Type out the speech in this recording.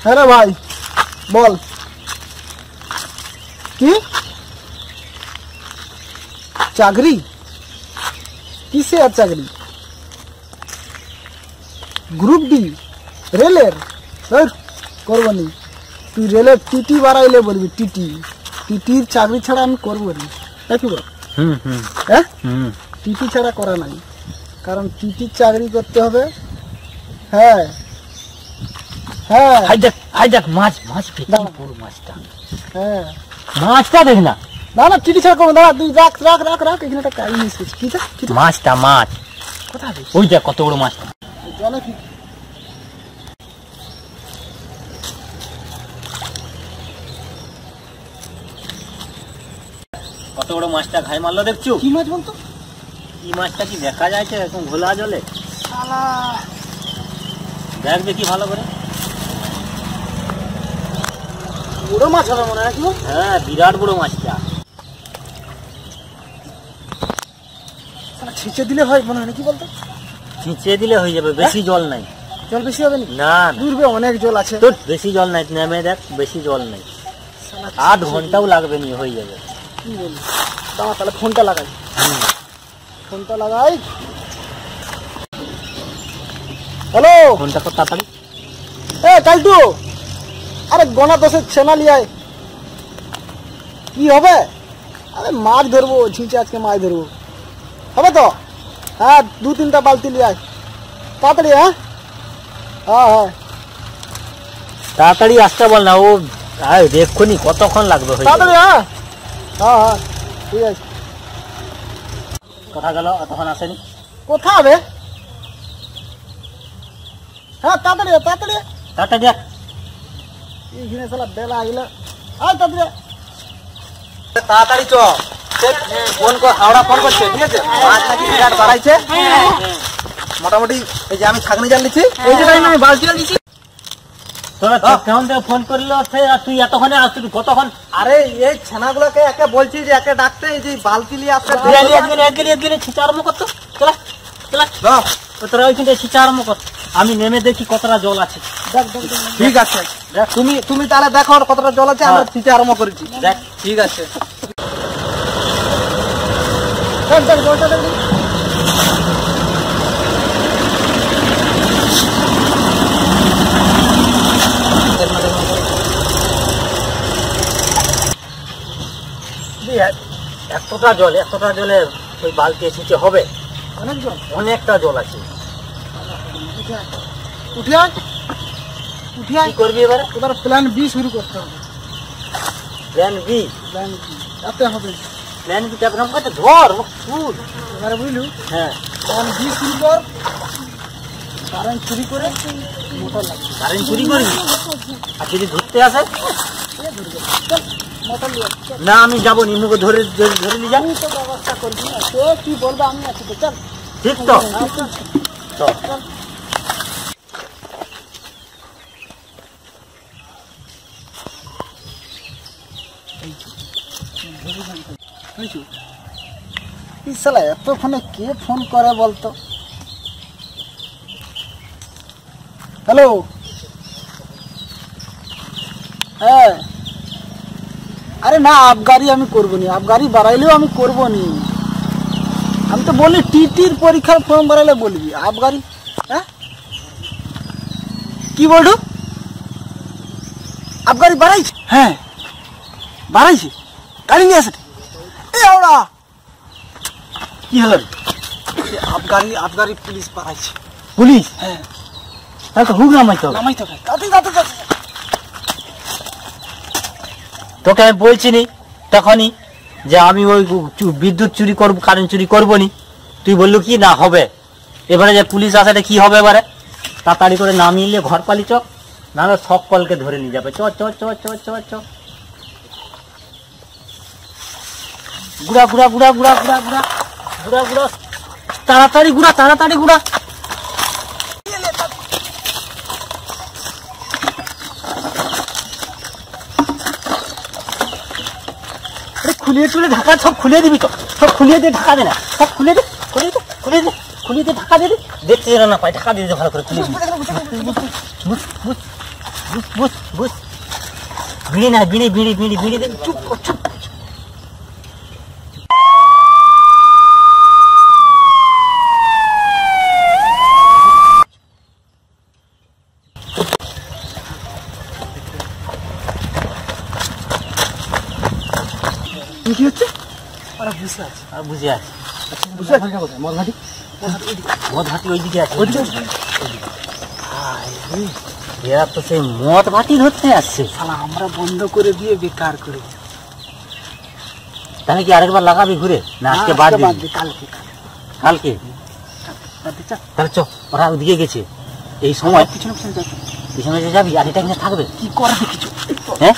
হ্যাঁ রে ভাই বল কি চাকরি কিসে আর চাকরি গ্রুপ ডি রেলের করবো নি তুই রেলের টিটি বাড়াইলে বলবি টিটি টিটির চাকরি ছাড়া আমি করবো নি নাকি বল হ্যাঁ টিটি ছাড়া করা নাই কারণ টিটির চাকরি করতে হবে হ্যাঁ হ্যাঁ হাই দেখ মাছ মাছ পুরো মাছটা হ্যাঁ মাছটা দেখ না না না টিটি ছাড়া করবো দাঁড়া তুই রাখ রাখ রাখ রাখ এখানে একটা কাজ মিস করছি কি মাছটা মাছ কোথায় ওই দেখ কত বড় মাছটা জলে কি কত বড় মাছটা ঘাই মারলো দেখছো কি মাছ বলতো কি মাছটা কি দেখা যাচ্ছে এরকম ঘোলা জলে শালা দেখ দেখি ভালো করে বড় মাছ হবে মনে হয় কি হ্যাঁ বিরাট বড় মাছটা শালা ছিঁচে দিলে হয় মনে হয় কি বলতো ছিঁচে দিলে হয়ে যাবে বেশি জল নাই জল বেশি হবে না দূরবে অনেক জল আছে তো বেশি জল নাই নেমে দেখ বেশি জল নাই 8 ঘন্টাও লাগবে নি হয়ে যাবে কি বলি দাঁড়া তাহলে ফোনটা লাগাই ফোনটা লাগাই হ্যালো ফোনটা কত তাড়াতাড়ি এ কালটু আরে গোনা দোষের ছেনা লিয়ায় কি হবে আরে মাছ ধরবো ছিঁচে আজকে মাছ ধরবো হবে তো হ্যাঁ 2-3টা বালতি লিয়ায় তাড়াতাড়ি হ্যাঁ হ্যাঁ হ্যাঁ তাড়াতাড়ি আসতে বল না ও দেখুনি কতক্ষণ লাগবে তাড়াতাড়ি হ্যাঁ হ্যাঁ হ্যাঁ ঠিক আছে কথা গেল তখন আসেনি কোথা হবে হ্যাঁ তাড়াতাড়ি তাড়াতাড়ি তাড়াতাড়ি এইখানে শালা বেলা আগলে আয় তাড়াতাড়ি তাড়াতাড়ি চ ফোন কর হাওড়া ফোন করছে ঠিক আছে মাছ নাকি বিরাট বাড়াইছে মোটামুটি এই যে আমি ছাগনি জাল নিচ্ছি এই যে আমি বালতি নিচ্ছি তোরা কেমন থেকে ফোন করলো তুই এতক্ষণে আসছিস কতক্ষণ আরে এই ছানাগুলোকে একে বলছি যে একে ডাকতে এই যে বালতি নিয়ে আসতে একদিনে ছিচা আরম্ভ করতো চলা চলা তোরা ওইখানে ছিচা আরম্ভ কর আমি নেমে দেখি কতটা জল আছে ঠিক আছে তুমি তাহলে দেখো কতটা জল আছে আমরা ছিচা আরম্ভ করেছি দেখ ঠিক আছে এতটা জলে ওই বালতি ছিচে হবে অনেক জল অনেকটা জল আছে উঠে আয় কি করবি এবারে এবার প্ল্যান বি শুরু করতে হবে প্ল্যান বি এতে হবে প্ল্যান বি কেমন করতে ধর ফুল এবারে বুঝলু হ্যাঁ প্ল্যান বি শুরু কর কারেন্ট চুরি করে মোটর লাগবে কারেন্ট চুরি করবি আর যদি ধরতে আসে মোটর নিয়ে না আমি যাবো নি মুখে ধরে ধরে নিয়ে যাবো তো ব্যবস্থা করবি না সে কি বলবে আমি আছি তো চল ঠিক তো চল শালা এতক্ষণে কে ফোন করে বলতো হ্যালো হ্যাঁ আরে না আবগারি আমি করবো নি আবগারি বাড়াইলেও আমি করবো নি আমি তো বলি টিটির পরীক্ষার ফর্ম বাড়াইলে বলবি আবগারি হ্যাঁ কি বলু আবগারি বাড়াইছে হ্যাঁ বাড়াইছে গাড়ি নিয়ে আসে ওরা কি হলো আবগারি পুলিশ বাড়াইছে পুলিশ হ্যাঁ তাহলে তো হুক নামাইতে হবে নামাইতে হবে তাতে তোকে আমি বলছি নি তখনই যে আমি ওই বিদ্যুৎ চুরি করবো কারেন্ট চুরি করবো নি তুই বললো কি না হবে এবারে যে পুলিশ আসাটা কি হবে এবারে তাড়াতাড়ি করে নামিয়ে ঘর পালি চ নাহলে সকলকে ধরে নিয়ে যাবে চ চ চ চ চ চ গুড়া গুড়া গুড়া গুড়া গুড়া গুড়া গুড়া গুড়া তাড়াতাড়ি গুড়া তাড়াতাড়ি গুড়া খুলিয়ে টুলে ঢাকা সব খুলিয়ে দিবি তো সব খুলিয়ে দিয়ে ঢাকা দে না সব খুলিয়ে দে খুলিয়ে দে খুলিয়ে দে খুলিয়ে দিয়ে ঢাকা দিয়ে দে দেখতে যেন না পাই ঢাকা দিয়ে দে ভালো করে খুলিয়ে দিবি বুঝ বুঝ বুঝ বিড়ি না বিড়ি বিড়ি বিড়ি বিড়ি দে চুপ কর চুপ কি হচ্ছে? ওরা বুঝে আছে। আর বুঝে আছে বুঝে আছে কোথায়? মদঘাটি মদ ভাটি ওইদিকে আছে এরা তো সেই মদ ভাটি ধরতে আসছে শালা আমরা বন্ধ করে দিয়ে বেকার করে তাহলে কি আরেকবার লাগাবি ঘুরে না আজকে বাদ দিবি কালকে কালকে তাহলে চ ওরা ওদিকে গেছে এই সময় পিছনে পিছনে পিছনে যে যাবি আর এটা কিনে থাকবে কি করবে কিছু হ্যাঁ